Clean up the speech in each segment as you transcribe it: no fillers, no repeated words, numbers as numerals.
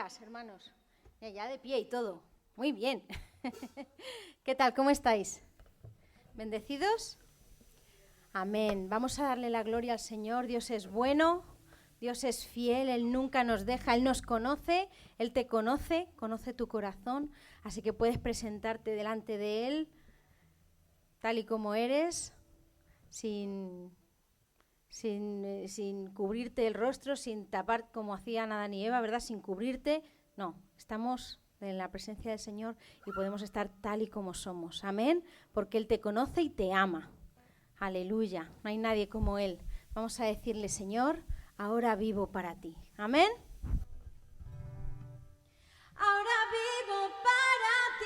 días, hermanos. Ya de pie y todo. Muy bien. ¿Qué tal? ¿Cómo estáis? ¿Bendecidos? Amén. Vamos a darle la gloria al Señor. Dios es bueno, Dios es fiel, Él nunca nos deja, Él nos conoce, Él te conoce, conoce tu corazón, así que puedes presentarte delante de Él tal y como eres, sin cubrirte el rostro, sin tapar como hacían Adán y Eva, ¿verdad? Sin cubrirte. No, estamos en la presencia del Señor y podemos estar tal y como somos. Amén, porque Él te conoce y te ama. Aleluya, no hay nadie como Él. Vamos a decirle, Señor, ahora vivo para ti. Amén. Ahora vivo para ti.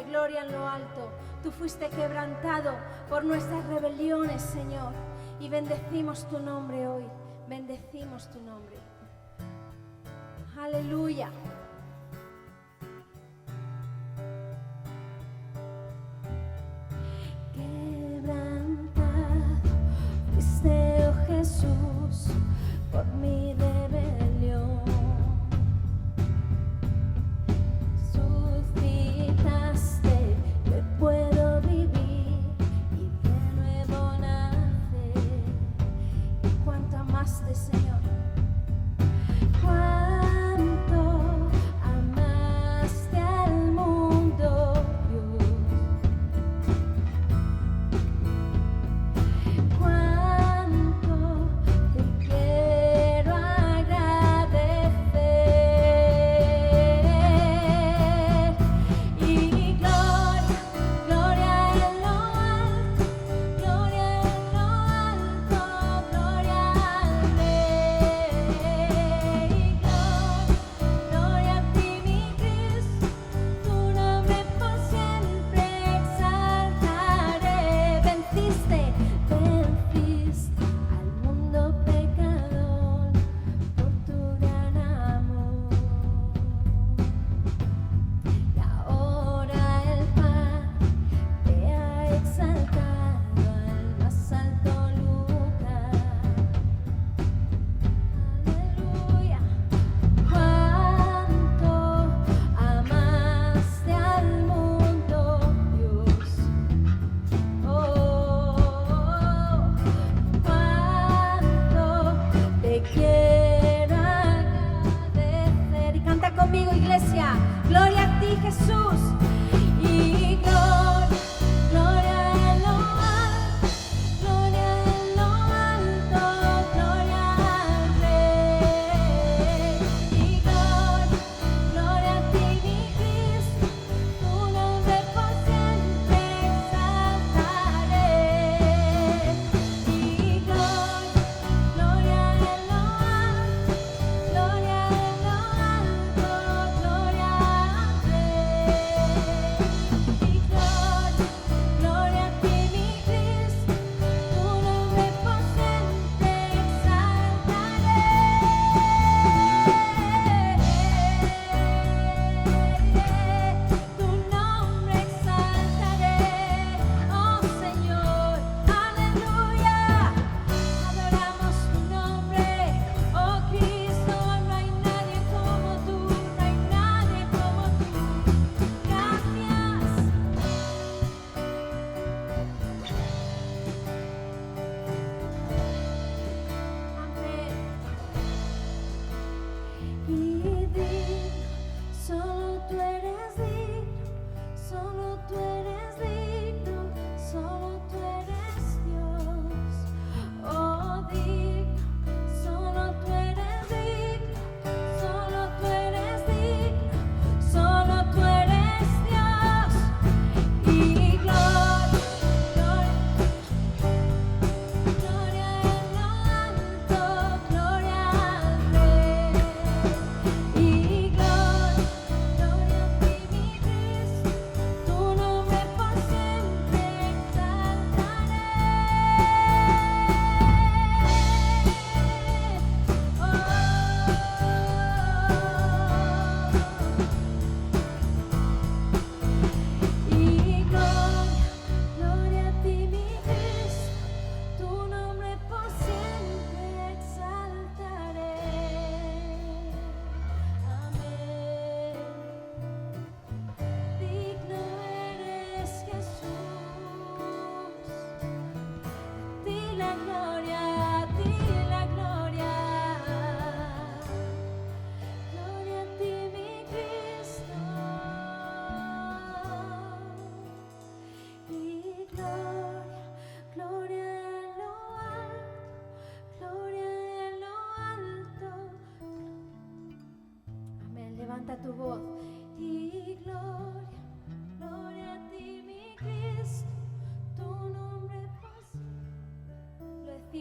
Gloria en lo alto. Tú fuiste quebrantado por nuestras rebeliones, Señor. Y bendecimos tu nombre hoy. Bendecimos tu nombre. Aleluya. Quebrantado fuiste, oh Jesús, por mi rebelión. Puedo vivir y de nuevo nacer. Y cuánto amaste, Señor, cuánto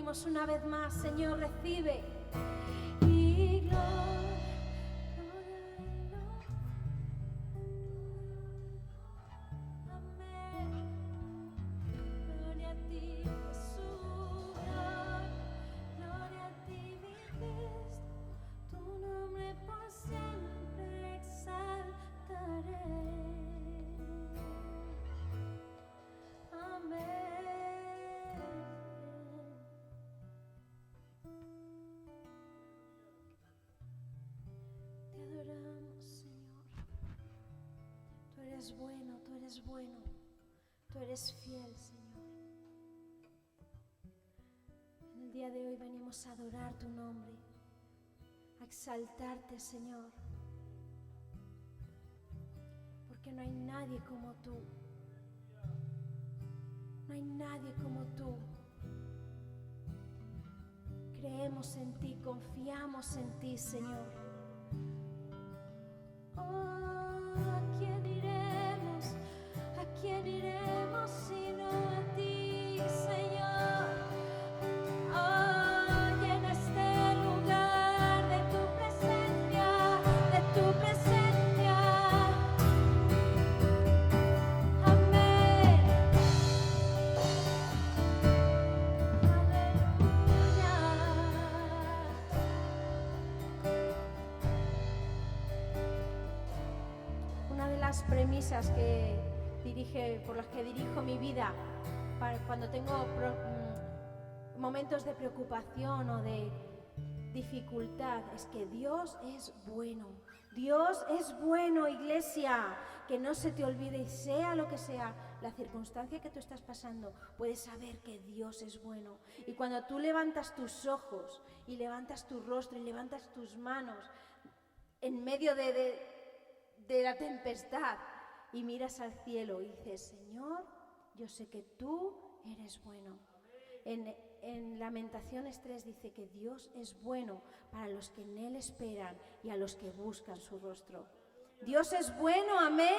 pedimos una vez más, Señor, recibe. Y gloria, amén. Gloria a ti, Jesús, gloria a ti, mi Cristo, tu nombre por siempre exaltaré. Amén. Te adoramos, Señor. Tú eres bueno, tú eres bueno. Tú eres fiel, Señor. En el día de hoy venimos a adorar tu nombre, a exaltarte, Señor. Porque no hay nadie como tú. No hay nadie como tú. Creemos en ti, confiamos en ti, Señor. Oh, ¿a quién iremos? ¿A quién iremos sino a ti, Señor? Oh, llena este lugar de tu presencia, de tu presencia. Amén. Una de las premisas por las que dirijo mi vida cuando tengo momentos de preocupación o de dificultad es que Dios es bueno. Dios es bueno, iglesia. Que no se te olvide, y sea lo que sea la circunstancia que tú estás pasando, puedes saber que Dios es bueno. Y cuando tú levantas tus ojos y levantas tu rostro y levantas tus manos en medio de la tempestad y miras al cielo y dices, Señor, yo sé que tú eres bueno. En Lamentaciones 3 dice que Dios es bueno para los que en Él esperan y a los que buscan su rostro. Dios es bueno, amén.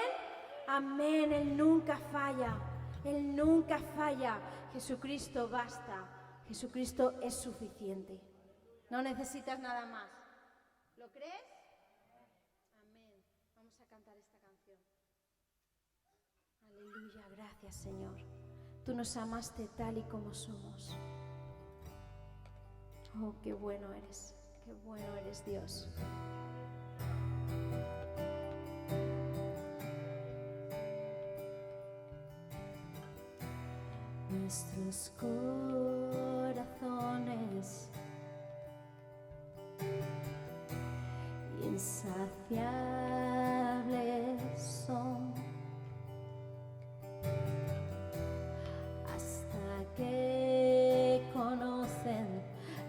Amén, Él nunca falla. Él nunca falla. Jesucristo basta. Jesucristo es suficiente. No necesitas nada más. ¿Lo crees? Amén. Vamos a cantar esta canción. Aleluya, gracias, Señor. Tú nos amaste tal y como somos. Oh, qué bueno eres Dios. Nuestros corazones insaciables son hasta que conocen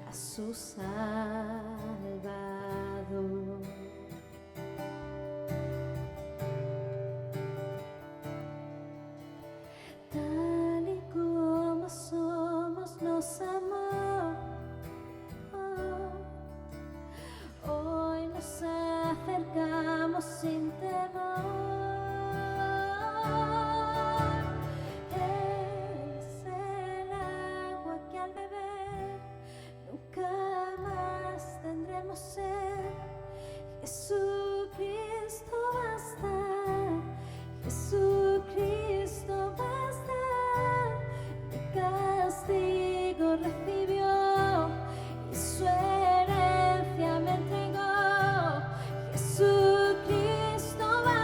a su Salvador. Tal y como somos nos amó. Hoy nos acercamos sin temor. Es el agua que al beber nunca más tendremos sed. Jesucristo basta. Jesucristo basta. Mi castigo recibió y su herencia me entregó. Jesucristo basta.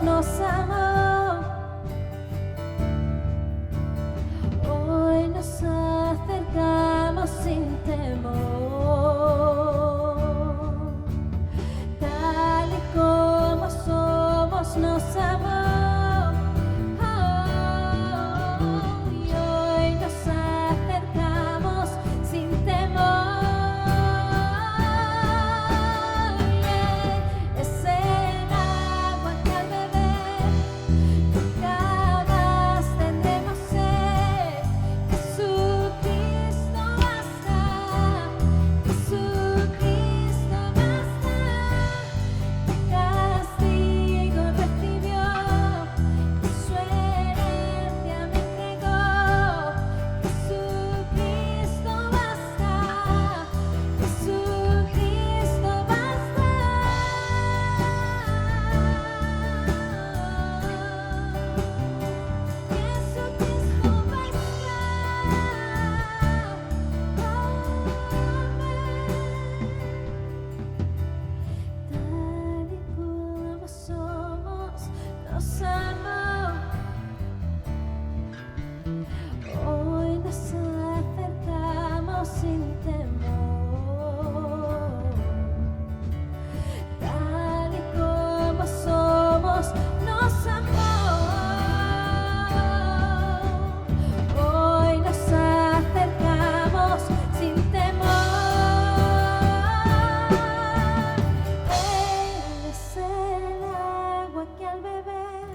somos nos amó. Hoy nos acercamos sin temor, tal y como somos nos amó. Y hoy nos acercamos sin temor. Es el agua que al beber tocadas tendremos sed. Jesucristo basta, Jesucristo basta. Castigo recibió, su herencia me entregó. Jesucristo basta, Jesucristo basta. Jesucristo tal y como somos, nos amó. Hoy nos acercamos sin temor, tal y como somos, nos amó. Hoy nos acercamos sin temor. Él es el agua que al beber,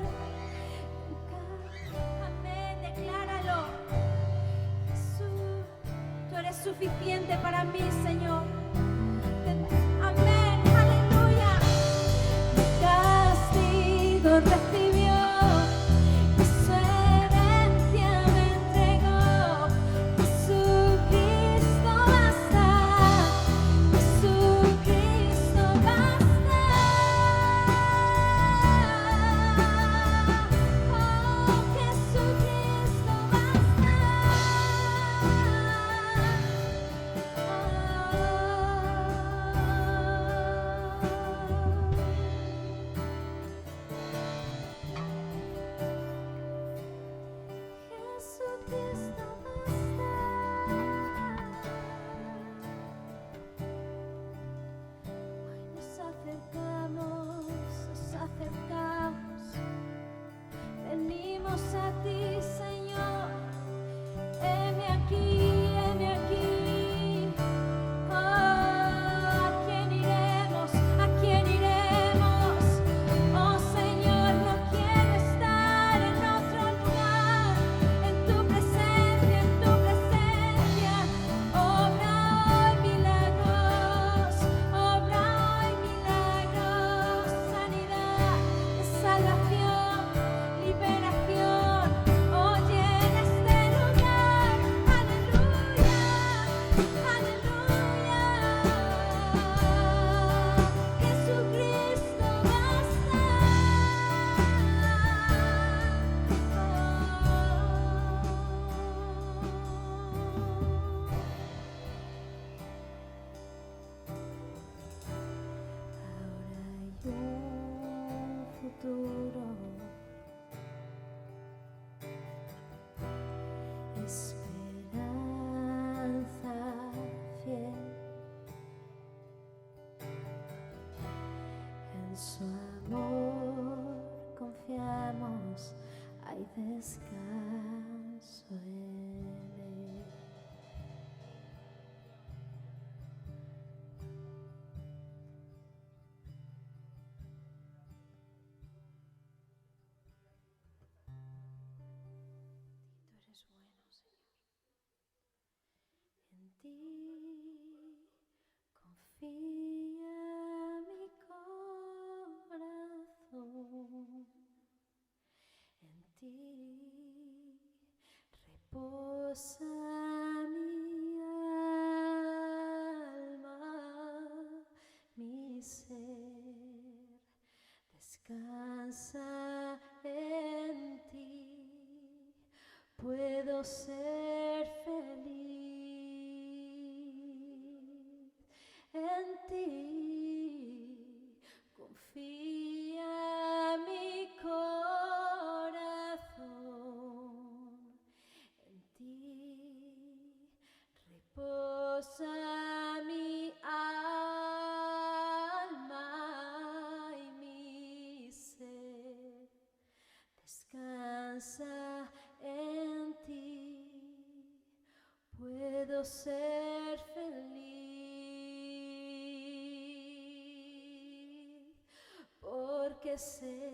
amén, decláralo. Jesús, tú eres suficiente para mí, Señor. Amén, aleluya. Castigo recibió, y su herencia me entregó. Jesucristo basta, Jesucristo basta. Oh, Jesucristo basta. Jesucristo basta. Hoy nos acercamos, venimos a ti, Señor. Heme aquí, heme aquí. Oh, ¿a quién iremos? ¿A quién iremos? Oh, Señor, no quiero estar en otro lugar. En tu presencia, obra hoy milagros, sanidad, salvación, liberación. Hoy en este lugar, aleluya, aleluya. Jesucristo basta. Ahora hay un futuro, esperanza fiel. En su amor confiamos, hay descanso en él. Tú eres bueno, Señor. En ti confía mi corazón. En ti ser feliz, porque sé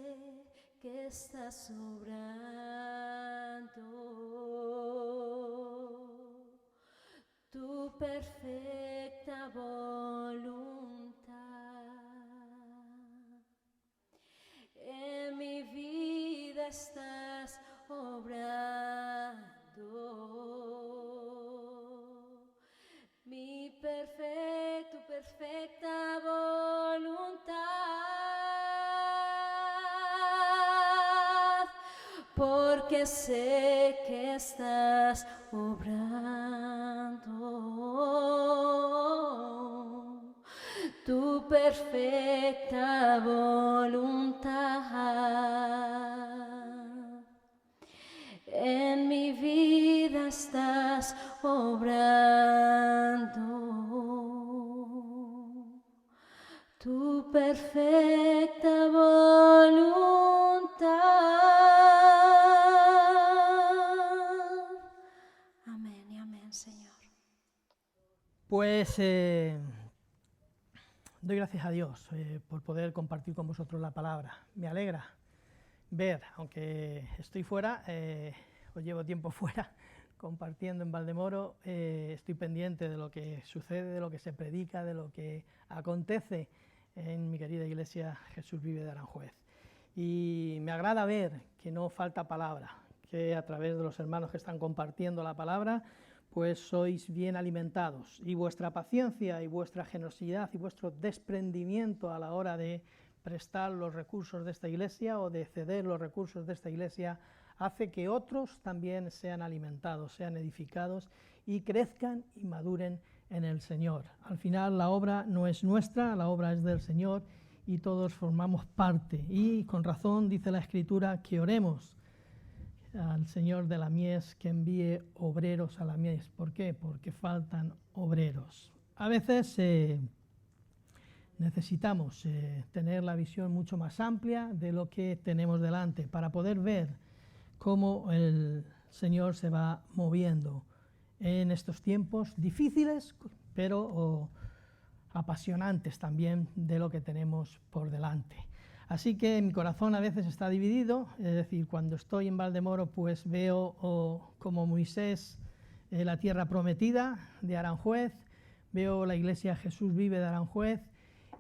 que estás obrando tu perfecta voluntad. En mi vida estás obrando tu perfecta voluntad, porque sé que estás obrando tu perfecta voluntad. En mi vida estás obrando tu perfecta voluntad. Amén y amén, Señor. Pues doy gracias a Dios por poder compartir con vosotros la palabra. Me alegra ver, aunque estoy fuera, o llevo tiempo fuera, compartiendo en Valdemoro, estoy pendiente de lo que sucede, de lo que se predica, de lo que acontece en mi querida iglesia Jesús Vive de Aranjuez. Y me agrada ver que no falta palabra, que a través de los hermanos que están compartiendo la palabra, pues sois bien alimentados, y vuestra paciencia y vuestra generosidad y vuestro desprendimiento a la hora de prestar los recursos de esta iglesia o de ceder los recursos de esta iglesia hace que otros también sean alimentados, sean edificados y crezcan y maduren en el Señor. Al final la obra no es nuestra, la obra es del Señor y todos formamos parte, y con razón dice la Escritura que oremos al Señor de la mies que envíe obreros a la mies. ¿Por qué? Porque faltan obreros. A veces necesitamos tener la visión mucho más amplia de lo que tenemos delante para poder ver cómo el Señor se va moviendo en estos tiempos difíciles, pero apasionantes también de lo que tenemos por delante. Así que mi corazón a veces está dividido, es decir, cuando estoy en Valdemoro pues veo como Moisés la tierra prometida de Aranjuez, veo la iglesia Jesús Vive de Aranjuez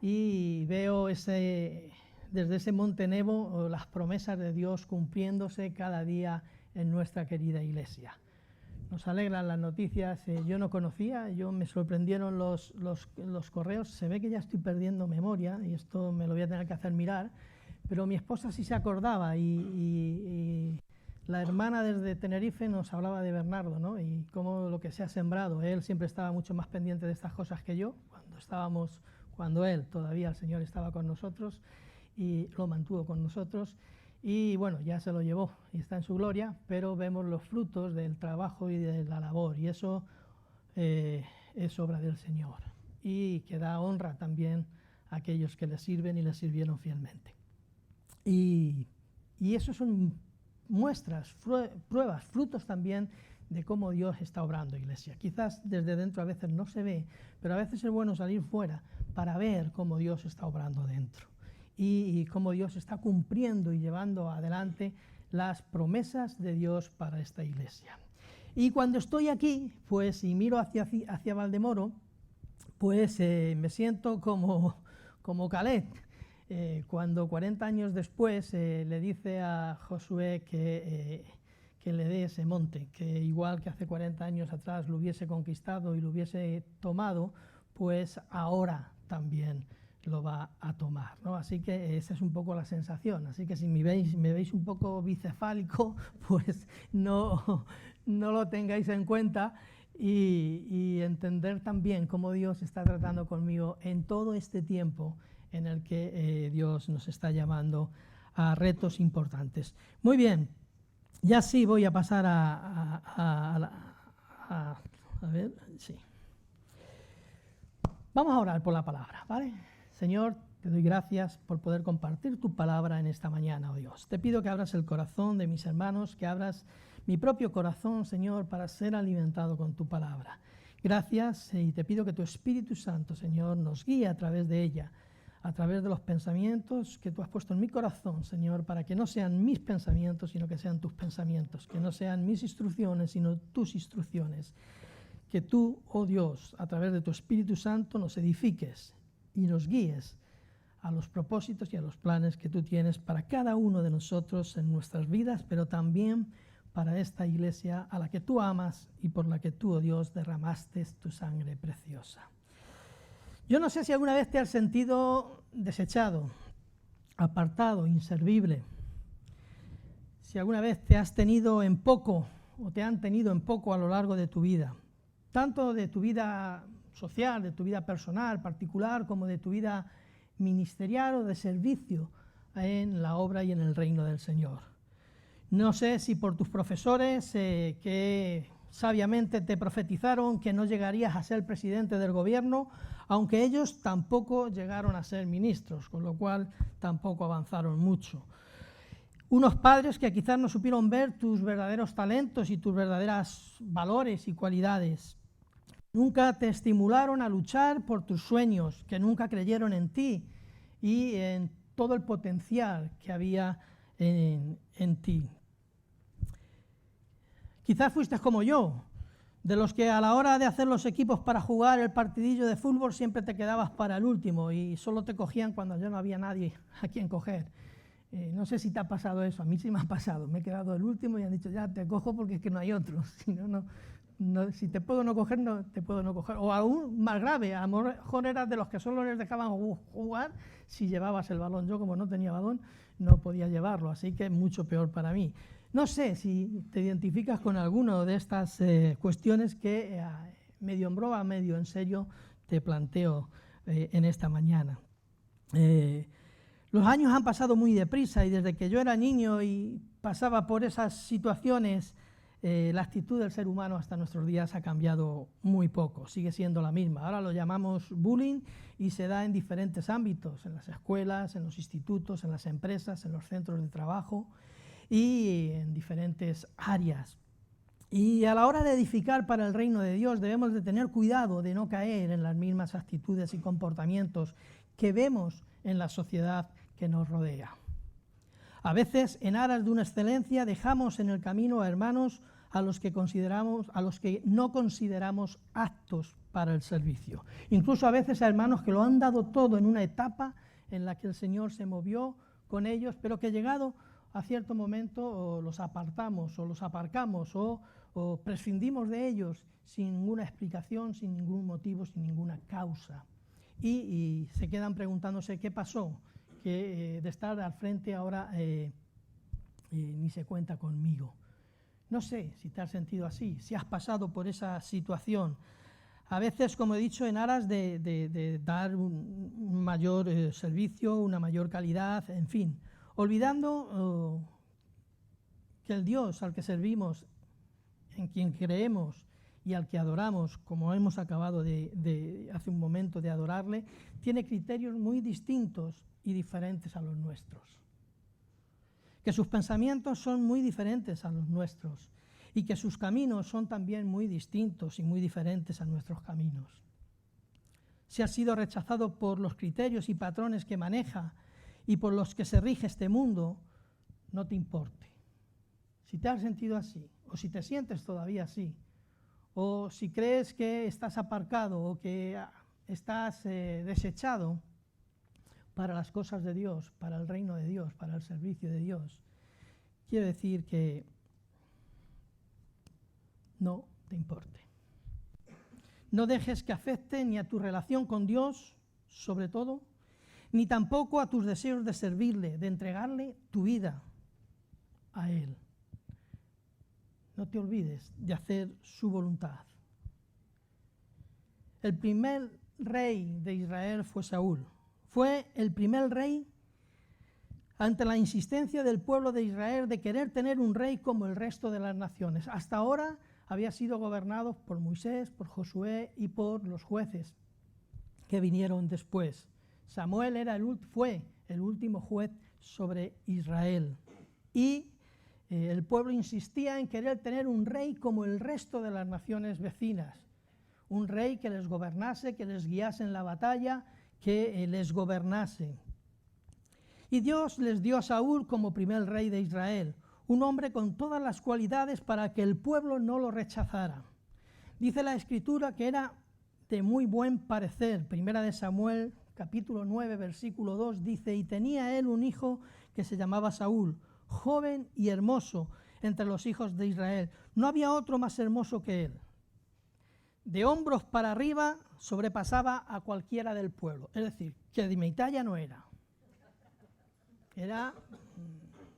y veo desde ese monte Nebo las promesas de Dios cumpliéndose cada día en nuestra querida iglesia. Nos alegran las noticias, yo no conocía, me sorprendieron los correos, se ve que ya estoy perdiendo memoria y esto me lo voy a tener que hacer mirar, pero mi esposa sí se acordaba y la hermana desde Tenerife nos hablaba de Bernardo, ¿no? Y cómo lo que se ha sembrado, él siempre estaba mucho más pendiente de estas cosas que yo, cuando él todavía el Señor estaba con nosotros y lo mantuvo con nosotros. Y bueno, ya se lo llevó y está en su gloria, pero vemos los frutos del trabajo y de la labor, y eso es obra del Señor, y que da honra también a aquellos que le sirven y le sirvieron fielmente. Y eso son muestras, pruebas, frutos también de cómo Dios está obrando, iglesia. Quizás desde dentro a veces no se ve, pero a veces es bueno salir fuera para ver cómo Dios está obrando dentro. Y cómo Dios está cumpliendo y llevando adelante las promesas de Dios para esta iglesia. Y cuando estoy aquí, pues, y miro hacia Valdemoro, pues me siento como Caleb, cuando 40 años después le dice a Josué que le dé ese monte, que igual que hace 40 años atrás lo hubiese conquistado y lo hubiese tomado, pues ahora también lo va a tomar, ¿no? Así que esa es un poco la sensación. Así que si me veis un poco bicefálico, pues no lo tengáis en cuenta, y entender también cómo Dios está tratando conmigo en todo este tiempo en el que Dios nos está llamando a retos importantes. Muy bien, ya sí voy a pasar a ver, sí. Vamos a orar por la palabra, ¿vale? Señor, te doy gracias por poder compartir tu palabra en esta mañana, oh Dios. Te pido que abras el corazón de mis hermanos, que abras mi propio corazón, Señor, para ser alimentado con tu palabra. Gracias y te pido que tu Espíritu Santo, Señor, nos guíe a través de ella, a través de los pensamientos que tú has puesto en mi corazón, Señor, para que no sean mis pensamientos, sino que sean tus pensamientos, que no sean mis instrucciones, sino tus instrucciones. Que tú, oh Dios, a través de tu Espíritu Santo nos edifiques y nos guíes a los propósitos y a los planes que tú tienes para cada uno de nosotros en nuestras vidas, pero también para esta iglesia a la que tú amas y por la que tú, oh Dios, derramaste tu sangre preciosa. Yo no sé si alguna vez te has sentido desechado, apartado, inservible, si alguna vez te has tenido en poco o te han tenido en poco a lo largo de tu vida, tanto de tu vida social, de tu vida personal, particular, como de tu vida ministerial o de servicio en la obra y en el reino del Señor. No sé si por tus profesores que sabiamente te profetizaron que no llegarías a ser presidente del gobierno, aunque ellos tampoco llegaron a ser ministros, con lo cual tampoco avanzaron mucho. Unos padres que quizás no supieron ver tus verdaderos talentos y tus verdaderos valores y cualidades. Nunca te estimularon a luchar por tus sueños, que nunca creyeron en ti y en todo el potencial que había en ti. Quizás fuiste como yo, de los que a la hora de hacer los equipos para jugar el partidillo de fútbol siempre te quedabas para el último y solo te cogían cuando ya no había nadie a quien coger. No sé si te ha pasado eso, a mí sí me ha pasado, me he quedado el último y han dicho ya te cojo porque es que no hay otro, si te puedo no coger, no te puedo no coger. O aún más grave, a lo mejor eras de los que solo les dejaban jugar si llevabas el balón. Yo como no tenía balón no podía llevarlo, así que mucho peor para mí. No sé si te identificas con alguna de estas cuestiones que medio en broma, medio en serio te planteo en esta mañana. Los años han pasado muy deprisa y desde que yo era niño y pasaba por esas situaciones, la actitud del ser humano hasta nuestros días ha cambiado muy poco, sigue siendo la misma. Ahora lo llamamos bullying y se da en diferentes ámbitos, en las escuelas, en los institutos, en las empresas, en los centros de trabajo y en diferentes áreas. Y a la hora de edificar para el reino de Dios debemos de tener cuidado de no caer en las mismas actitudes y comportamientos que vemos en la sociedad que nos rodea. A veces, en aras de una excelencia, dejamos en el camino a hermanos a los que no consideramos aptos para el servicio. Incluso a veces a hermanos que lo han dado todo en una etapa en la que el Señor se movió con ellos, pero que llegado a cierto momento o los apartamos o los aparcamos o prescindimos de ellos sin ninguna explicación, sin ningún motivo, sin ninguna causa. Y se quedan preguntándose qué pasó, que de estar al frente ahora ni se cuenta conmigo. No sé si te has sentido así, si has pasado por esa situación. A veces, como he dicho, en aras de dar un mayor servicio, una mayor calidad, en fin, olvidando que el Dios al que servimos, en quien creemos y al que adoramos, como hemos acabado hace un momento de adorarle, tiene criterios muy distintos y diferentes a los nuestros. Que sus pensamientos son muy diferentes a los nuestros y que sus caminos son también muy distintos y muy diferentes a nuestros caminos. Si has sido rechazado por los criterios y patrones que maneja y por los que se rige este mundo, no te importe. Si te has sentido así, o si te sientes todavía así, o si crees que estás aparcado o que estás desechado para las cosas de Dios, para el reino de Dios, para el servicio de Dios, quiero decir que no te importe. No dejes que afecte ni a tu relación con Dios, sobre todo, ni tampoco a tus deseos de servirle, de entregarle tu vida a Él. No te olvides de hacer su voluntad. El primer rey de Israel fue Saúl. Fue el primer rey ante la insistencia del pueblo de Israel de querer tener un rey como el resto de las naciones. Hasta ahora había sido gobernado por Moisés, por Josué y por los jueces que vinieron después. Samuel fue el último juez sobre Israel. Y el pueblo insistía en querer tener un rey como el resto de las naciones vecinas. un rey que les gobernase, que les guiase en la batalla, que les gobernase. Y Dios les dio a Saúl como primer rey de Israel, un hombre con todas las cualidades para que el pueblo no lo rechazara. Dice la Escritura que era de muy buen parecer. Primera de Samuel, capítulo 9, versículo 2, dice: y tenía él un hijo que se llamaba Saúl, joven y hermoso entre los hijos de Israel. No había otro más hermoso que él. De hombros para arriba sobrepasaba a cualquiera del pueblo. Es decir, que de mi talla no era.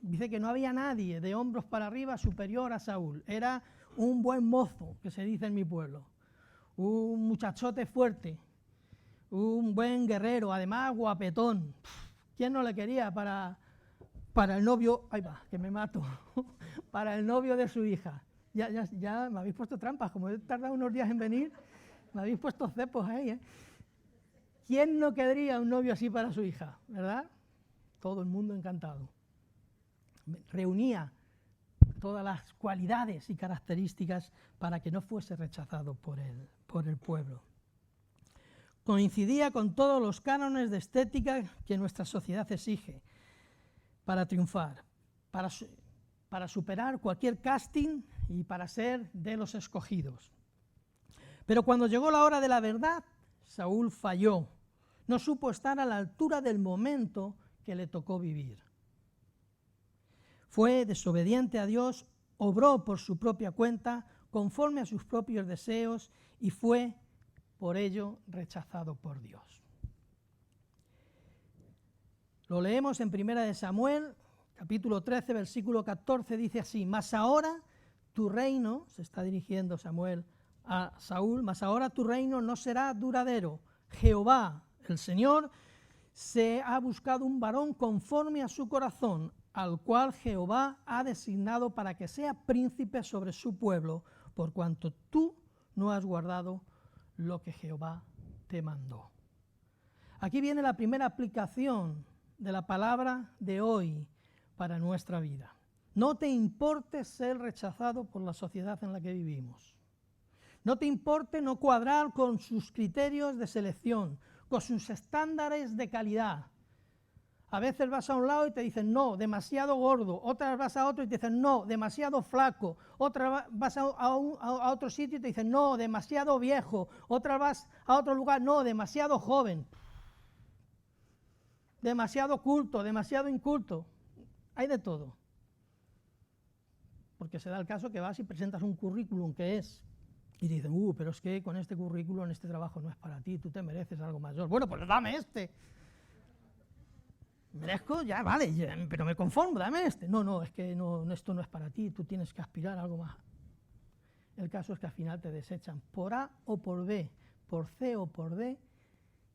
Dice que no había nadie de hombros para arriba superior a Saúl. Era un buen mozo, que se dice en mi pueblo. Un muchachote fuerte, un buen guerrero, además guapetón. ¿Quién no le quería para el novio? Ahí va, que me mato. Para el novio de su hija. Ya me habéis puesto trampas, como he tardado unos días en venir, me habéis puesto cepos ahí, ¿eh? ¿Quién no querría un novio así para su hija, verdad? Todo el mundo encantado. Reunía todas las cualidades y características para que no fuese rechazado por el pueblo. Coincidía con todos los cánones de estética que nuestra sociedad exige para triunfar, para superar cualquier casting y para ser de los escogidos. Pero cuando llegó la hora de la verdad, Saúl falló. No supo estar a la altura del momento que le tocó vivir. Fue desobediente a Dios, obró por su propia cuenta, conforme a sus propios deseos, y fue por ello rechazado por Dios. Lo leemos en 1 de Samuel, capítulo 13, versículo 14, dice así: mas ahora tu reino, se está dirigiendo Samuel a Saúl, mas ahora tu reino no será duradero. Jehová, el Señor, se ha buscado un varón conforme a su corazón, al cual Jehová ha designado para que sea príncipe sobre su pueblo, por cuanto tú no has guardado lo que Jehová te mandó. Aquí viene la primera aplicación de la palabra de hoy para nuestra vida. No te importe ser rechazado por la sociedad en la que vivimos. No te importe no cuadrar con sus criterios de selección, con sus estándares de calidad. A veces vas a un lado y te dicen no, demasiado gordo. Otras vas a otro y te dicen no, demasiado flaco. Otras vas a otro sitio y te dicen no, demasiado viejo. Otras vas a otro lugar, no, demasiado joven. Demasiado culto, demasiado inculto. Hay de todo. Porque se da el caso que vas y presentas un currículum que es, y te dicen, pero es que con este currículum este trabajo no es para ti, tú te mereces algo mayor. Bueno, pues dame este. Merezco, ya vale, pero me conformo, dame este. No, es que esto no es para ti, tú tienes que aspirar a algo más. El caso es que al final te desechan por A o por B, por C o por D,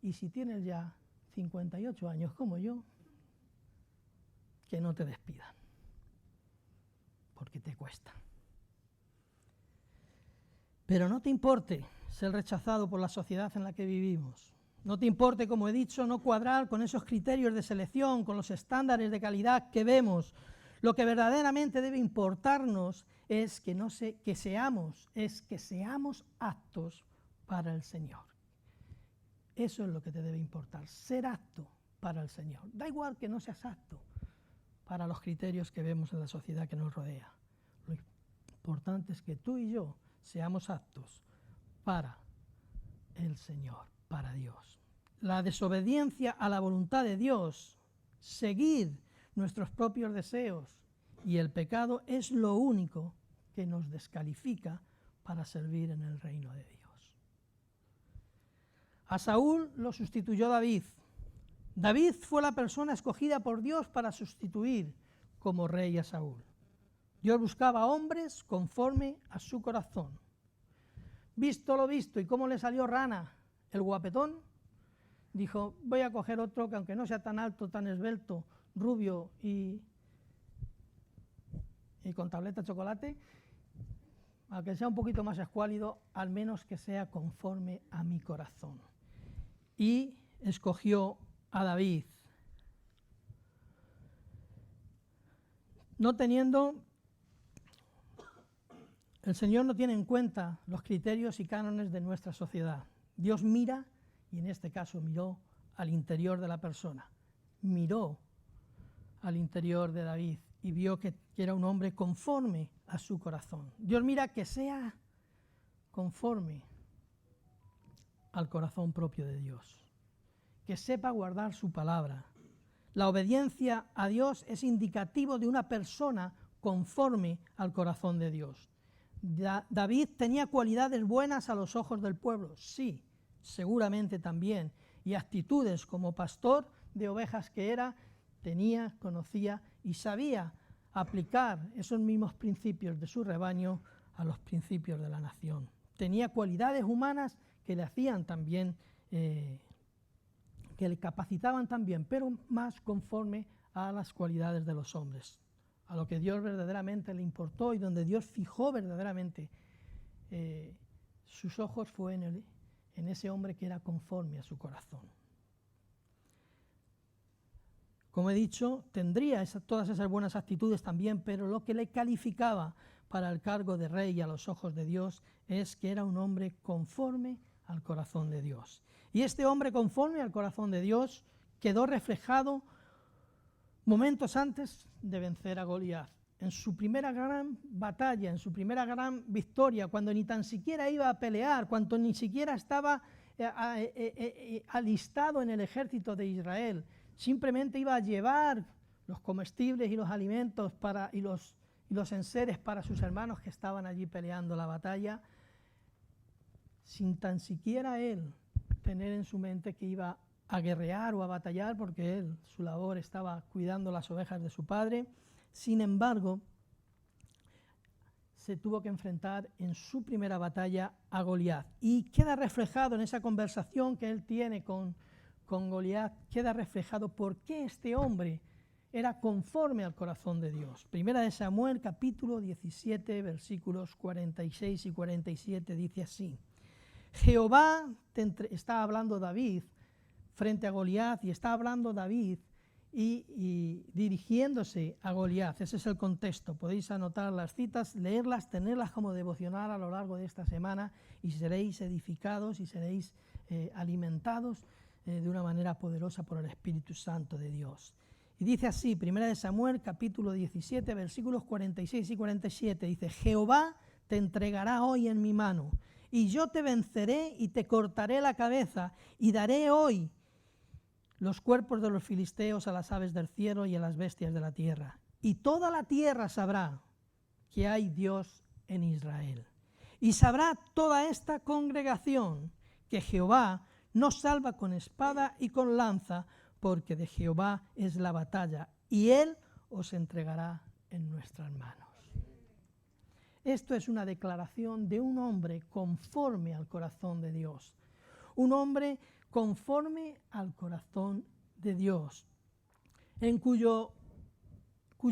y si tienes ya 58 años como yo, que no te despidan, porque te cuesta. Pero no te importe ser rechazado por la sociedad en la que vivimos. No te importe, como he dicho, no cuadrar con esos criterios de selección, con los estándares de calidad que vemos. Lo que verdaderamente debe importarnos es que seamos aptos para el Señor. Eso es lo que te debe importar, ser apto para el Señor. Da igual que no seas apto para los criterios que vemos en la sociedad que nos rodea. Lo importante es que tú y yo seamos aptos para el Señor, para Dios. La desobediencia a la voluntad de Dios, seguir nuestros propios deseos y el pecado es lo único que nos descalifica para servir en el reino de Dios. A Saúl lo sustituyó David. David fue la persona escogida por Dios para sustituir como rey a Saúl. Dios buscaba hombres conforme a su corazón. Visto lo visto, ¿y cómo le salió rana el guapetón? Dijo, voy a coger otro que aunque no sea tan alto, tan esbelto, rubio y con tableta de chocolate, aunque sea un poquito más escuálido, al menos que sea conforme a mi corazón. Y escogió a David, no teniendo El Señor no tiene en cuenta los criterios y cánones de nuestra sociedad. Dios mira, y en este caso miró al interior de la persona, miró al interior de David y vio que era un hombre conforme a su corazón. Dios mira que sea conforme al corazón propio de Dios, que sepa guardar su palabra. La obediencia a Dios es indicativo de una persona conforme al corazón de Dios. David tenía cualidades buenas a los ojos del pueblo, sí, seguramente también, y actitudes como pastor de ovejas que era, tenía, conocía y sabía aplicar esos mismos principios de su rebaño a los principios de la nación. Tenía cualidades humanas que le hacían también, que le capacitaban también, pero más conforme a las cualidades de los hombres, a lo que Dios verdaderamente le importó y donde Dios fijó verdaderamente sus ojos fue en ese hombre que era conforme a su corazón. Como he dicho, tendría todas esas buenas actitudes también, pero lo que le calificaba para el cargo de rey a los ojos de Dios es que era un hombre conforme al corazón de Dios. Y este hombre conforme al corazón de Dios quedó reflejado momentos antes de vencer a Goliat. En su primera gran batalla, en su primera gran victoria, cuando ni tan siquiera iba a pelear, cuando ni siquiera estaba alistado en el ejército de Israel, simplemente iba a llevar los comestibles y los alimentos y los enseres para sus hermanos que estaban allí peleando la batalla, sin tan siquiera él tener en su mente que iba a guerrear o a batallar, porque él, su labor estaba cuidando las ovejas de su padre. Sin embargo, se tuvo que enfrentar en su primera batalla a Goliat. Y queda reflejado en esa conversación que él tiene con Goliat, queda reflejado por qué este hombre era conforme al corazón de Dios. Primera de Samuel, capítulo 17, versículos 46 y 47, dice así: Jehová, está hablando David frente a Goliat, y está hablando David y dirigiéndose a Goliat. Ese es el contexto. Podéis anotar las citas, leerlas, tenerlas como devocional a lo largo de esta semana y seréis edificados y seréis alimentados de una manera poderosa por el Espíritu Santo de Dios. Y dice así, Primera de Samuel, capítulo 17, versículos 46 y 47, dice: Jehová te entregará hoy en mi mano, y yo te venceré y te cortaré la cabeza, y daré hoy los cuerpos de los filisteos a las aves del cielo y a las bestias de la tierra. Y toda la tierra sabrá que hay Dios en Israel. Y sabrá toda esta congregación que Jehová no salva con espada y con lanza, porque de Jehová es la batalla, y Él os entregará en nuestras manos. Esto es una declaración de un hombre conforme al corazón de Dios. Un hombre conforme al corazón de Dios, en cuyo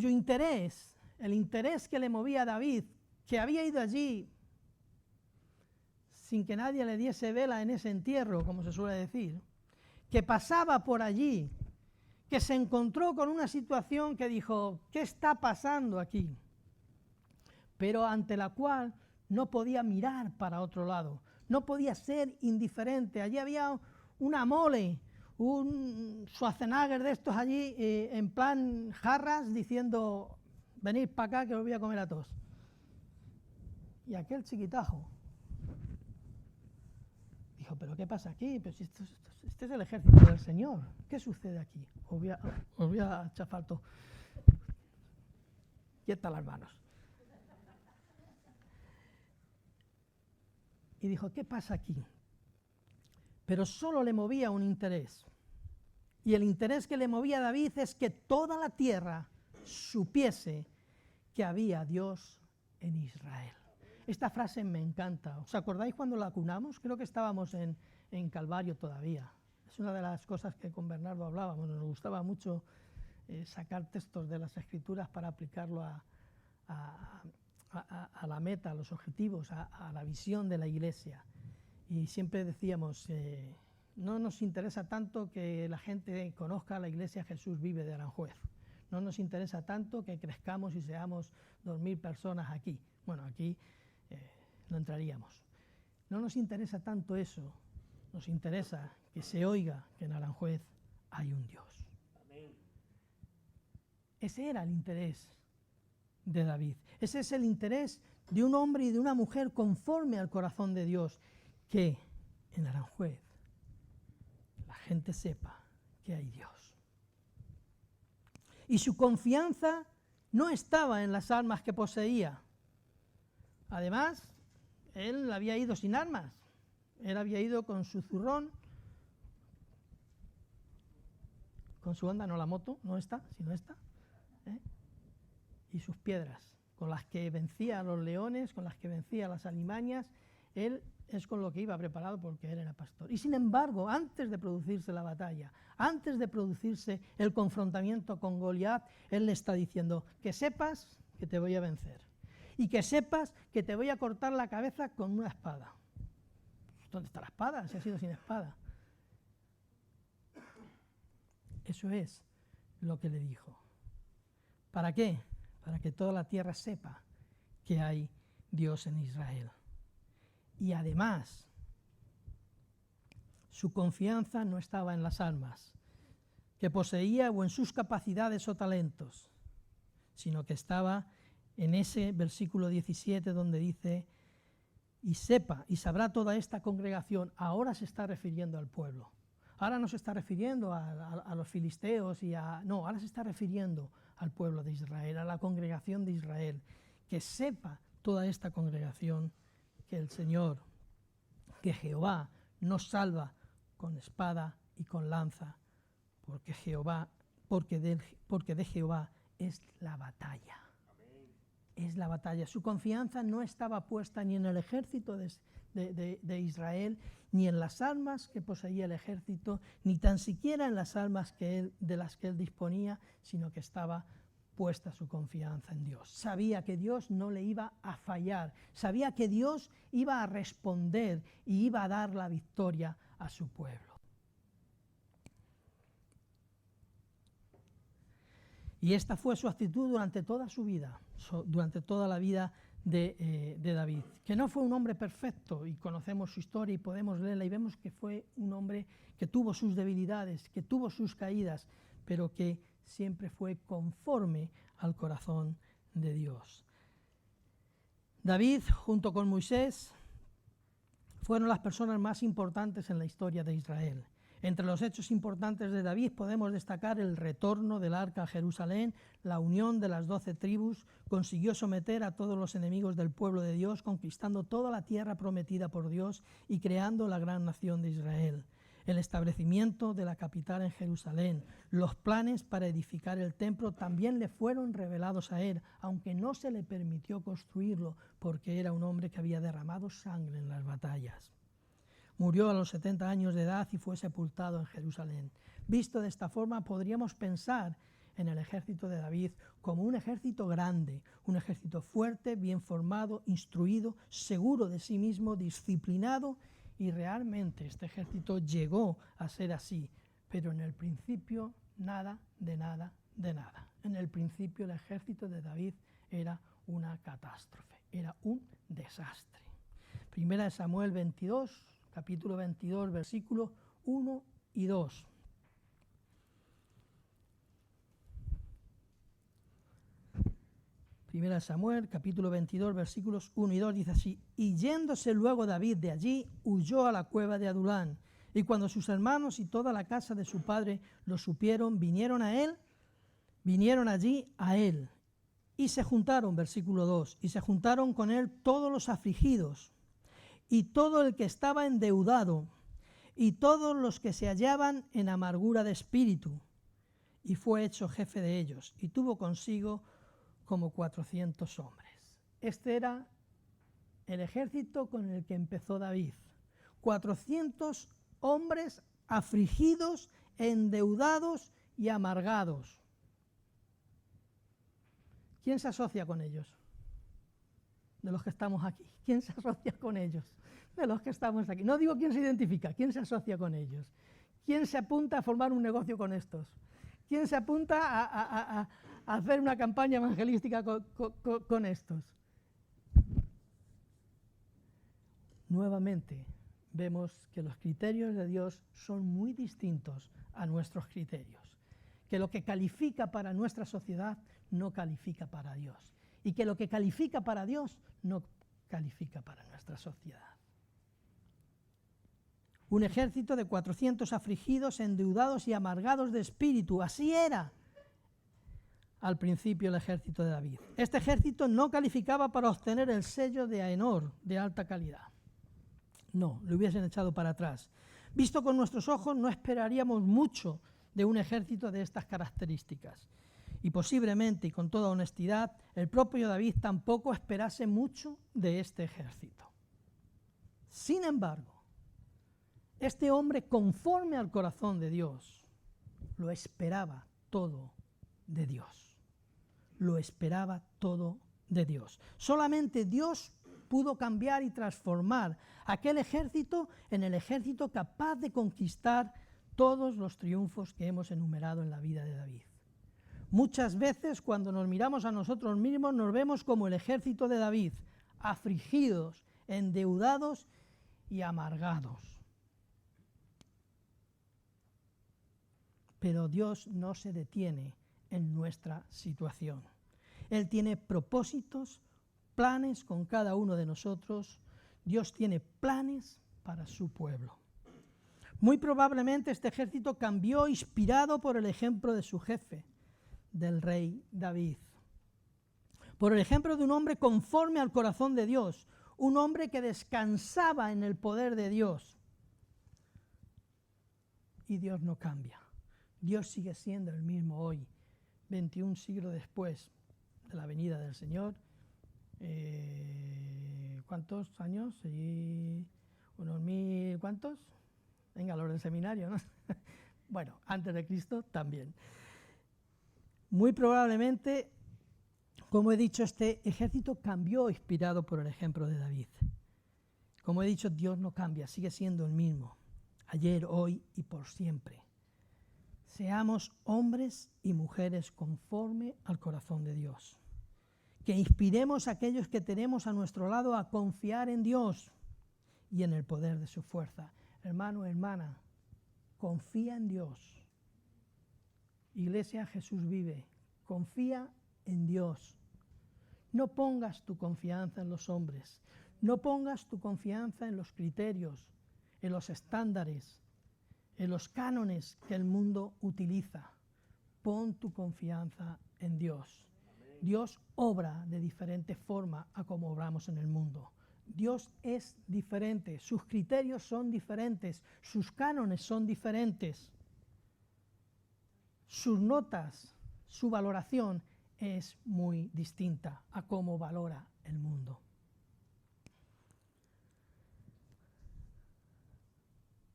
interés, el interés que le movía a David, que había ido allí sin que nadie le diese vela en ese entierro, como se suele decir, que pasaba por allí, que se encontró con una situación que dijo: ¿qué está pasando aquí? Pero ante la cual no podía mirar para otro lado, no podía ser indiferente. Allí había una mole, un Schwarzenegger de estos allí, en plan jarras, diciendo: venid para acá que os voy a comer a todos. Y aquel chiquitajo dijo: ¿pero qué pasa aquí? Pero si este es el ejército del Señor, ¿qué sucede aquí? Os voy a chafar todo. Quieta las manos. Y dijo: ¿qué pasa aquí? Pero solo le movía un interés. Y el interés que le movía a David es que toda la tierra supiese que había Dios en Israel. Esta frase me encanta. ¿Os acordáis cuando la cunamos? Creo que estábamos en Calvario todavía. Es una de las cosas que con Bernardo hablábamos. Nos gustaba mucho sacar textos de las Escrituras para aplicarlo a la meta, a los objetivos, a la visión de la Iglesia. Y siempre decíamos, no nos interesa tanto que la gente conozca la Iglesia Jesús Vive de Aranjuez. No nos interesa tanto que crezcamos y seamos 2000 personas aquí. Bueno, aquí no entraríamos. No nos interesa tanto eso, nos interesa que se oiga que en Aranjuez hay un Dios. Amén. Ese era el interés de David. Ese es el interés de un hombre y de una mujer conforme al corazón de Dios, que en Aranjuez la gente sepa que hay Dios. Y su confianza no estaba en las armas que poseía. Además, él había ido sin armas. Él había ido con su zurrón, con su Honda, no la moto, no esta, sino esta, y sus piedras, con las que vencía a los leones, con las que vencía a las alimañas. Él es con lo que iba preparado porque él era pastor. Y sin embargo, antes de producirse la batalla, antes de producirse el confrontamiento con Goliat, él le está diciendo que sepas que te voy a vencer y que sepas que te voy a cortar la cabeza con una espada. ¿Dónde está la espada? Si ha sido sin espada. Eso es lo que le dijo. ¿Para qué? Para que toda la tierra sepa que hay Dios en Israel. Y además, su confianza no estaba en las armas que poseía o en sus capacidades o talentos, sino que estaba en ese versículo 17 donde dice, y sepa y sabrá toda esta congregación. Ahora se está refiriendo al pueblo. Ahora no se está refiriendo a los filisteos no, ahora se está refiriendo al pueblo de Israel, a la congregación de Israel, que sepa toda esta congregación que el Señor, que Jehová nos salva con espada y con lanza, porque de Jehová es la batalla. Amén. Es la batalla. Su confianza no estaba puesta ni en el ejército de Israel, ni en las armas que poseía el ejército, ni tan siquiera en las armas de las que él disponía, sino que estaba puesta su confianza en Dios. Sabía que Dios no le iba a fallar, sabía que Dios iba a responder y iba a dar la victoria a su pueblo. Y esta fue su actitud durante toda su vida, durante toda la vida de David, que no fue un hombre perfecto, y conocemos su historia y podemos leerla y vemos que fue un hombre que tuvo sus debilidades, que tuvo sus caídas, pero que siempre fue conforme al corazón de Dios. David, junto con Moisés, fueron las personas más importantes en la historia de Israel. Entre los hechos importantes de David podemos destacar el retorno del arca a Jerusalén, la unión de las 12 tribus, consiguió someter a todos los enemigos del pueblo de Dios, conquistando toda la tierra prometida por Dios y creando la gran nación de Israel. El establecimiento de la capital en Jerusalén, los planes para edificar el templo también le fueron revelados a él, aunque no se le permitió construirlo porque era un hombre que había derramado sangre en las batallas. Murió a los 70 años de edad y fue sepultado en Jerusalén. Visto de esta forma, podríamos pensar en el ejército de David como un ejército grande, un ejército fuerte, bien formado, instruido, seguro de sí mismo, disciplinado, y realmente este ejército llegó a ser así, pero en el principio nada de nada de nada. En el principio el ejército de David era una catástrofe, era un desastre. Primera de Samuel 22, capítulo 22, versículos 1 y 2. Primera de Samuel, capítulo 22, versículos 1 y 2, dice así: y yéndose luego David de allí, huyó a la cueva de Adulán. Y cuando sus hermanos y toda la casa de su padre lo supieron, vinieron allí a él. Y se juntaron, versículo 2, y se juntaron con él todos los afligidos, y todo el que estaba endeudado, y todos los que se hallaban en amargura de espíritu. Y fue hecho jefe de ellos, y tuvo consigo como 400 hombres. Este era el ejército con el que empezó David. 400 hombres afligidos, endeudados y amargados. ¿Quién se asocia con ellos? De los que estamos aquí. ¿Quién se asocia con ellos? De los que estamos aquí. No digo quién se identifica, ¿quién se asocia con ellos? ¿Quién se apunta a formar un negocio con estos? ¿Quién se apunta a hacer una campaña evangelística con estos? nuevamente vemos que los criterios de Dios son muy distintos a nuestros criterios, que lo que califica para nuestra sociedad no califica para Dios, y que lo que califica para Dios no califica para nuestra sociedad. Un ejército de 400 afligidos, endeudados y amargados de espíritu, así era al principio el ejército de David. Este ejército no calificaba para obtener el sello de Aenor, de alta calidad. No, lo hubiesen echado para atrás. Visto con nuestros ojos, no esperaríamos mucho de un ejército de estas características. Y posiblemente, y con toda honestidad, el propio David tampoco esperase mucho de este ejército. Sin embargo, este hombre, conforme al corazón de Dios, lo esperaba todo de Dios. Lo esperaba todo de Dios. Solamente Dios pudo cambiar y transformar aquel ejército en el ejército capaz de conquistar todos los triunfos que hemos enumerado en la vida de David. Muchas veces cuando nos miramos a nosotros mismos nos vemos como el ejército de David, afligidos, endeudados y amargados. Pero Dios no se detiene en nuestra situación. Él tiene propósitos, planes con cada uno de nosotros. Dios tiene planes para su pueblo. Muy probablemente este ejército cambió inspirado por el ejemplo de su jefe, del rey David. Por el ejemplo de un hombre conforme al corazón de Dios, un hombre que descansaba en el poder de Dios. Y Dios no cambia. Dios sigue siendo el mismo hoy, 21 siglos después de la venida del Señor. ¿Cuántos años? Unos 1000, ¿cuántos? Venga, los del seminario, ¿no? Bueno, antes de Cristo también. Muy probablemente, como he dicho, este ejército cambió inspirado por el ejemplo de David. Como he dicho, Dios no cambia, sigue siendo el mismo, ayer, hoy y por siempre. Seamos hombres y mujeres conforme al corazón de Dios. Que inspiremos a aquellos que tenemos a nuestro lado a confiar en Dios y en el poder de su fuerza. Hermano, hermana, confía en Dios. Iglesia, Jesús vive. Confía en Dios. No pongas tu confianza en los hombres. No pongas tu confianza en los criterios, en los estándares, en los cánones que el mundo utiliza. Pon tu confianza en Dios. Dios obra de diferente forma a como obramos en el mundo. Dios es diferente, sus criterios son diferentes, sus cánones son diferentes. Sus notas, su valoración es muy distinta a cómo valora el mundo.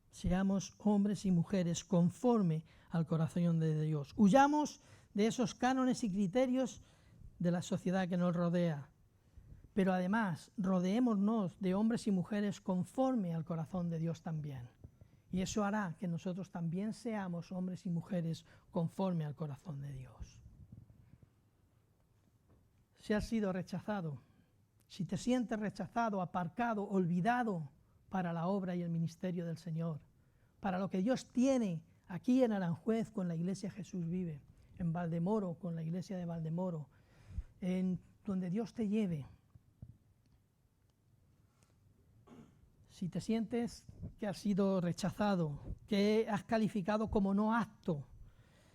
Seamos hombres y mujeres conforme al corazón de Dios. Huyamos de esos cánones y criterios de la sociedad que nos rodea, pero además rodeémonos de hombres y mujeres conforme al corazón de Dios también. Y eso hará que nosotros también seamos hombres y mujeres conforme al corazón de Dios. Si has sido rechazado, si te sientes rechazado, aparcado, olvidado para la obra y el ministerio del Señor, para lo que Dios tiene aquí en Aranjuez con la Iglesia Jesús Vive, en Valdemoro con la Iglesia de Valdemoro, en donde Dios te lleve. Si te sientes que has sido rechazado, que has calificado como no apto,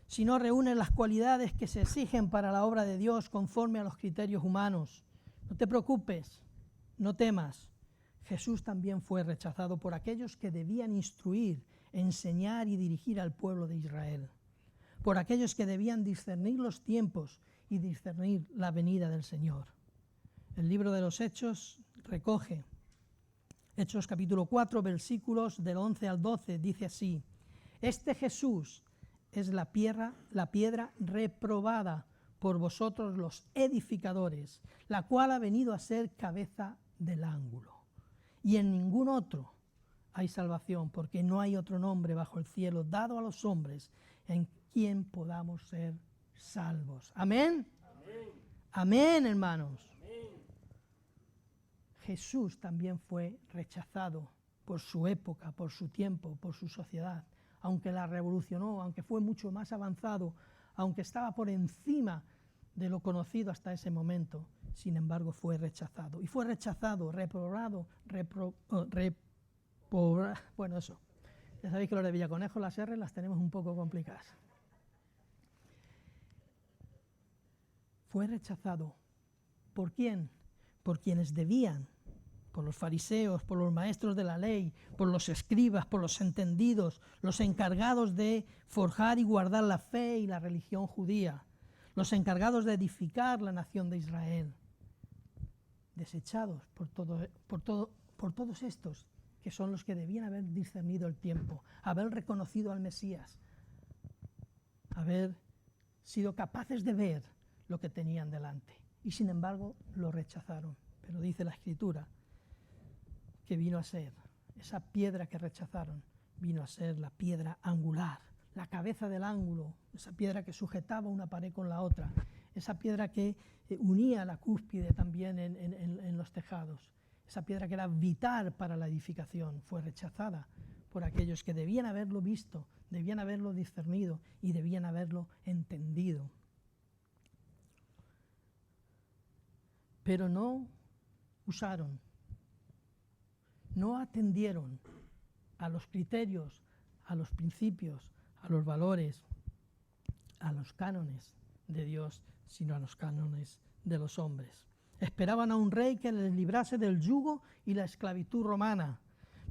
si no reúnes las cualidades que se exigen para la obra de Dios conforme a los criterios humanos, no te preocupes, no temas. Jesús también fue rechazado por aquellos que debían instruir, enseñar y dirigir al pueblo de Israel, por aquellos que debían discernir los tiempos y discernir la venida del Señor. El libro de los Hechos recoge, Hechos capítulo 4, versículos del 11 al 12, dice así: Este Jesús es la piedra reprobada por vosotros los edificadores, la cual ha venido a ser cabeza del ángulo. Y en ningún otro hay salvación, porque no hay otro nombre bajo el cielo dado a los hombres en quien podamos ser salvos. Amén. Amén, hermanos. Amén. Jesús también fue rechazado por su época, por su tiempo, por su sociedad. Aunque la revolucionó, aunque fue mucho más avanzado, aunque estaba por encima de lo conocido hasta ese momento, sin embargo fue rechazado. Y fue rechazado, reprobado, bueno, eso. Ya sabéis que los de Villaconejo, las R las tenemos un poco complicadas. Fue rechazado. ¿Por quién? Por quienes debían, por los fariseos, por los maestros de la ley, por los escribas, por los entendidos, los encargados de forjar y guardar la fe y la religión judía, los encargados de edificar la nación de Israel, desechados por todos estos, que son los que debían haber discernido el tiempo, haber reconocido al Mesías, haber sido capaces de ver lo que tenían delante. Y sin embargo lo rechazaron. Pero dice la Escritura que vino a ser, esa piedra que rechazaron, vino a ser la piedra angular, la cabeza del ángulo, esa piedra que sujetaba una pared con la otra, esa piedra que unía la cúspide también en los tejados, esa piedra que era vital para la edificación, fue rechazada por aquellos que debían haberlo visto, debían haberlo discernido y debían haberlo entendido. Pero no usaron, no atendieron a los criterios, a los principios, a los valores, a los cánones de Dios, sino a los cánones de los hombres. Esperaban a un rey que les librase del yugo y la esclavitud romana,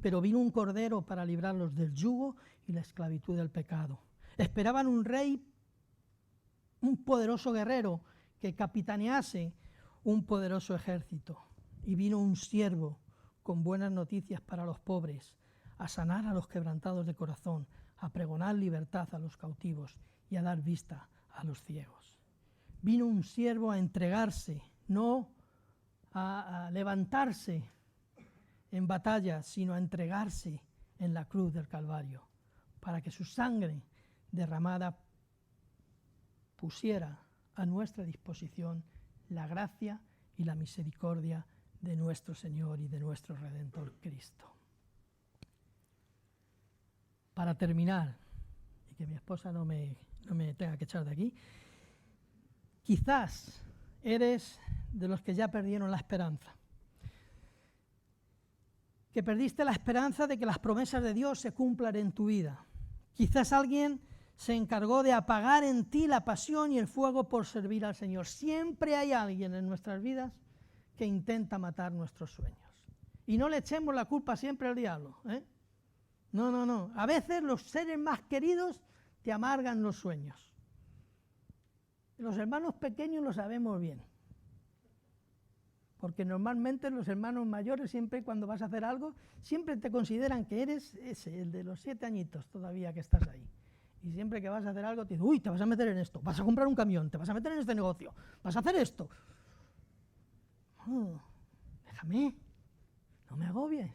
pero vino un cordero para librarlos del yugo y la esclavitud del pecado. Esperaban un rey, un poderoso guerrero que capitanease un poderoso ejército, y vino un siervo con buenas noticias para los pobres, a sanar a los quebrantados de corazón, a pregonar libertad a los cautivos y a dar vista a los ciegos. Vino un siervo a entregarse, no a levantarse en batalla, sino a entregarse en la cruz del Calvario, para que su sangre derramada pusiera a nuestra disposición la gracia y la misericordia de nuestro Señor y de nuestro Redentor Cristo. Para terminar, y que mi esposa no me tenga que echar de aquí, quizás eres de los que ya perdieron la esperanza, que perdiste la esperanza de que las promesas de Dios se cumplan en tu vida. Quizás alguien se encargó de apagar en ti la pasión y el fuego por servir al Señor. Siempre hay alguien en nuestras vidas que intenta matar nuestros sueños. Y no le echemos la culpa siempre al diablo, ¿eh? No. A veces los seres más queridos te amargan los sueños. Los hermanos pequeños lo sabemos bien. Porque normalmente los hermanos mayores, siempre cuando vas a hacer algo, siempre te consideran que eres ese, el de los 7 añitos todavía que estás ahí. Y siempre que vas a hacer algo te dicen, uy, te vas a meter en esto, vas a comprar un camión, te vas a meter en este negocio, vas a hacer esto. Oh, déjame, no me agobies.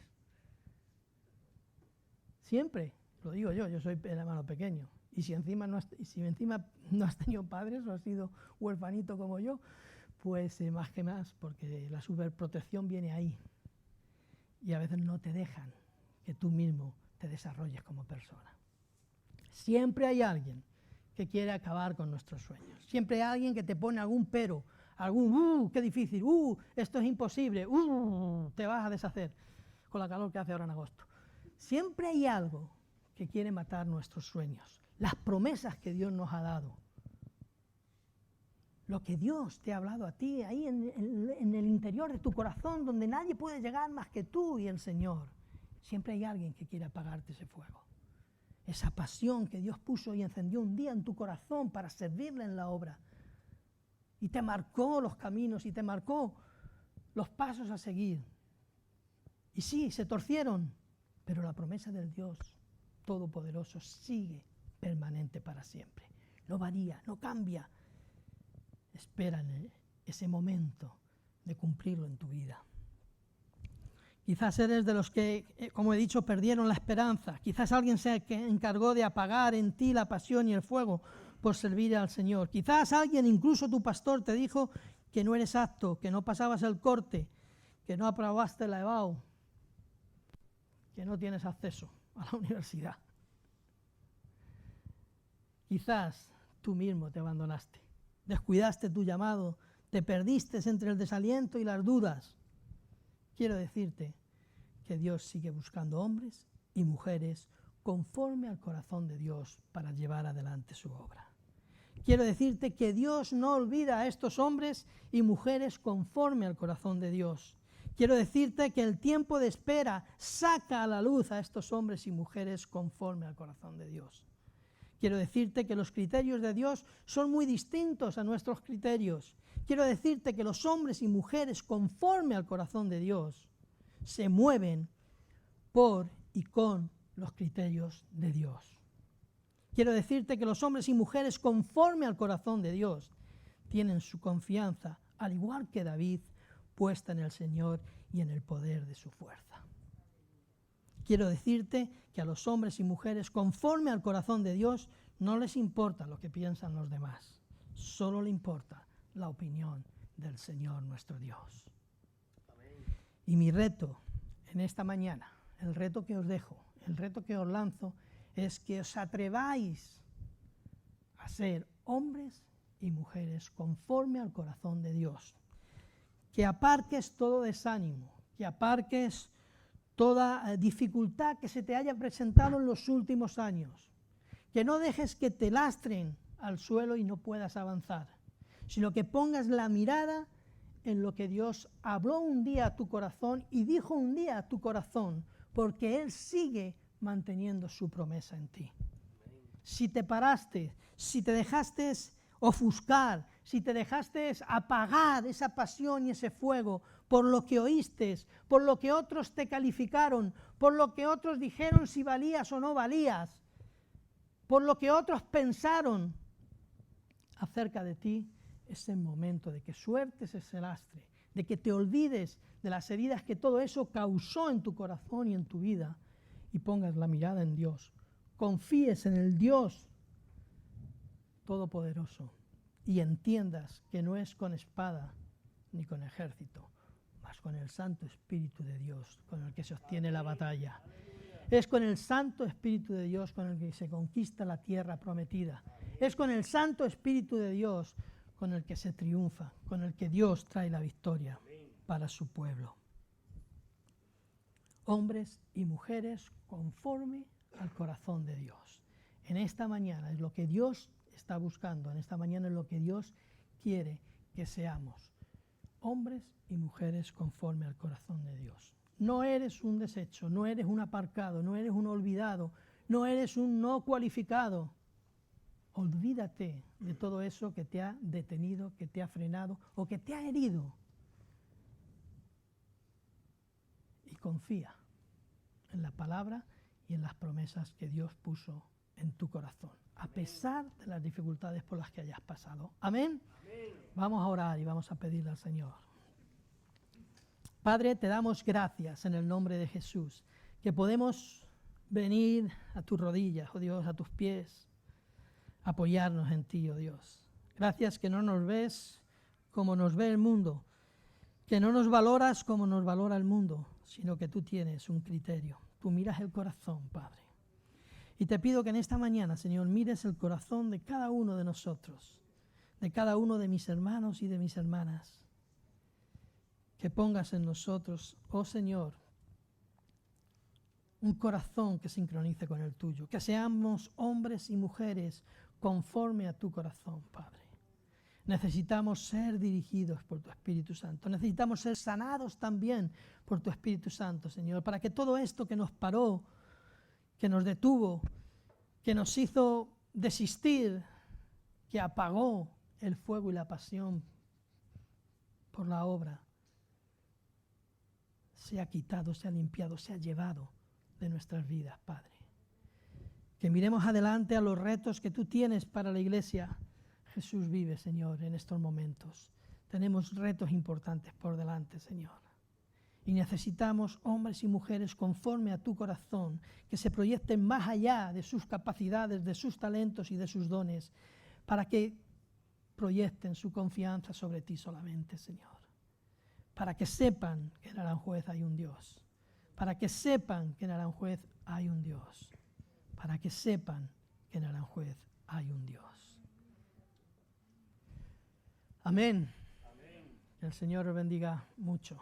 Siempre, lo digo yo soy el hermano pequeño. Y si encima no has tenido padres o has sido huerfanito como yo, pues más que más, porque la superprotección viene ahí. Y a veces no te dejan que tú mismo te desarrolles como persona. Siempre hay alguien que quiere acabar con nuestros sueños. Siempre hay alguien que te pone algún pero, algún, qué difícil, esto es imposible, te vas a deshacer con la calor que hace ahora en agosto. Siempre hay algo que quiere matar nuestros sueños, las promesas que Dios nos ha dado. Lo que Dios te ha hablado a ti, ahí en el interior de tu corazón, donde nadie puede llegar más que tú y el Señor. Siempre hay alguien que quiere apagarte ese fuego. Esa pasión que Dios puso y encendió un día en tu corazón para servirle en la obra. Y te marcó los caminos y te marcó los pasos a seguir. Y sí, se torcieron, pero la promesa del Dios Todopoderoso sigue permanente para siempre. No varía, no cambia. Espera en ese momento de cumplirlo en tu vida. Quizás eres de los que, como he dicho, perdieron la esperanza. Quizás alguien se encargó de apagar en ti la pasión y el fuego por servir al Señor. Quizás alguien, incluso tu pastor, te dijo que no eres apto, que no pasabas el corte, que no aprobaste la EBAU, que no tienes acceso a la universidad. Quizás tú mismo te abandonaste, descuidaste tu llamado, te perdiste entre el desaliento y las dudas. Quiero decirte que Dios sigue buscando hombres y mujeres conforme al corazón de Dios para llevar adelante su obra. Quiero decirte que Dios no olvida a estos hombres y mujeres conforme al corazón de Dios. Quiero decirte que el tiempo de espera saca a la luz a estos hombres y mujeres conforme al corazón de Dios. Quiero decirte que los criterios de Dios son muy distintos a nuestros criterios. Quiero decirte que los hombres y mujeres conforme al corazón de Dios se mueven por y con los criterios de Dios. Quiero decirte que los hombres y mujeres conforme al corazón de Dios tienen su confianza, al igual que David, puesta en el Señor y en el poder de su fuerza. Quiero decirte que a los hombres y mujeres conforme al corazón de Dios no les importa lo que piensan los demás, solo le importa la opinión del Señor nuestro Dios. Amén. Y mi reto en esta mañana, el reto que os dejo, el reto que os lanzo, es que os atreváis a ser hombres y mujeres conforme al corazón de Dios. Que aparques todo desánimo, que aparques toda dificultad que se te haya presentado en los últimos años. Que no dejes que te lastren al suelo y no puedas avanzar, sino que pongas la mirada en lo que Dios habló un día a tu corazón y dijo un día a tu corazón, porque Él sigue manteniendo su promesa en ti. Si te paraste, si te dejaste ofuscar, si te dejaste apagar esa pasión y ese fuego por lo que oíste, por lo que otros te calificaron, por lo que otros dijeron si valías o no valías, por lo que otros pensaron acerca de ti, es el momento de que sueltes ese lastre, de que te olvides de las heridas que todo eso causó en tu corazón y en tu vida y pongas la mirada en Dios, confíes en el Dios Todopoderoso y entiendas que no es con espada ni con ejército, mas con el Santo Espíritu de Dios con el que se obtiene la batalla. Es con el Santo Espíritu de Dios con el que se conquista la tierra prometida. Es con el Santo Espíritu de Dios con el que se triunfa, con el que Dios trae la victoria para su pueblo. Hombres y mujeres conforme al corazón de Dios. En esta mañana es lo que Dios está buscando, en esta mañana es lo que Dios quiere que seamos. Hombres y mujeres conforme al corazón de Dios. No eres un desecho, no eres un aparcado, no eres un olvidado, no eres un no cualificado. Olvídate de todo eso que te ha detenido, que te ha frenado o que te ha herido. Y confía en la palabra y en las promesas que Dios puso en tu corazón, a pesar de las dificultades por las que hayas pasado. ¿Amén? Amén. Vamos a orar y vamos a pedirle al Señor. Padre, te damos gracias en el nombre de Jesús, que podemos venir a tus rodillas, oh Dios, a tus pies, apoyarnos en ti, oh Dios. Gracias que no nos ves como nos ve el mundo, que no nos valoras como nos valora el mundo, sino que tú tienes un criterio. Tú miras el corazón, Padre. Y te pido que en esta mañana, Señor, mires el corazón de cada uno de nosotros, de cada uno de mis hermanos y de mis hermanas. Que pongas en nosotros, oh Señor, un corazón que sincronice con el tuyo. Que seamos hombres y mujeres conforme a tu corazón, Padre. Necesitamos ser dirigidos por tu Espíritu Santo. Necesitamos ser sanados también por tu Espíritu Santo, Señor, para que todo esto que nos paró, que nos detuvo, que nos hizo desistir, que apagó el fuego y la pasión por la obra, sea quitado, sea limpiado, sea llevado de nuestras vidas, Padre. Que miremos adelante a los retos que tú tienes para la iglesia. Jesús vive, Señor, en estos momentos. Tenemos retos importantes por delante, Señor. Y necesitamos hombres y mujeres conforme a tu corazón, que se proyecten más allá de sus capacidades, de sus talentos y de sus dones, para que proyecten su confianza sobre ti solamente, Señor. para que sepan que en Aranjuez hay un Dios, para que sepan que en Aranjuez hay un Dios, para que sepan que en Aranjuez hay un Dios. Amén. El Señor os bendiga mucho.